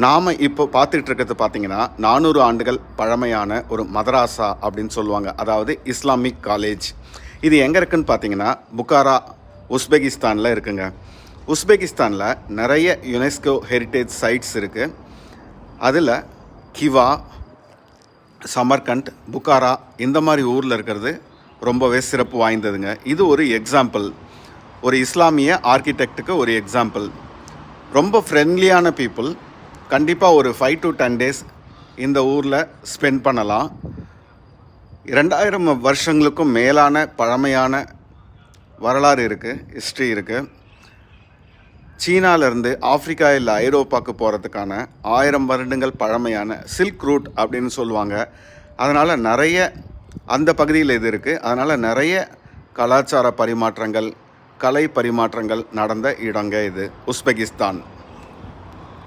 நாம் இப்போ பார்த்துட்டு இருக்கிறது பார்த்தீங்கன்னா 400 ஆண்டுகள் பழமையான ஒரு மதராசா அப்படின்னு சொல்லுவாங்க. அதாவது இஸ்லாமிக் காலேஜ். இது எங்கே இருக்குன்னு பார்த்தீங்கன்னா புக்காரா, உஸ்பெகிஸ்தானில் இருக்குங்க. உஸ்பெகிஸ்தானில் நிறைய யுனெஸ்கோ ஹெரிட்டேஜ் சைட்ஸ் இருக்குது. அதில் கிவா, சமர்கண்ட், புக்காரா இந்த மாதிரி ஊரில் இருக்கிறது ரொம்பவே சிறப்பு வாய்ந்ததுங்க. இது ஒரு எக்ஸாம்பிள், ஒரு இஸ்லாமிய ஆர்கிடெக்டுக்கு ஒரு எக்ஸாம்பிள். ரொம்ப ஃப்ரெண்ட்லியான பீப்புள். கண்டிப்பாக ஒரு 5 to 10 days இந்த ஊரில் ஸ்பெண்ட் பண்ணலாம். 2000 வருஷங்களுக்கும் மேலான பழமையான வரலாறு இருக்குது, ஹிஸ்ட்ரி இருக்குது. சீனாவிலேருந்து ஆஃப்ரிக்கா இல்லை ஐரோப்பாவுக்கு போகிறதுக்கான 1000 வருடங்கள் பழமையான சில்க் ரூட் அப்படின்னு சொல்லுவாங்க. அதனால் நிறைய அந்த பகுதியில் இது இருக்குது. அதனால் நிறைய கலாச்சார பரிமாற்றங்கள், கலை பரிமாற்றங்கள் நடந்த இடங்க இது உஸ்பெகிஸ்தான்.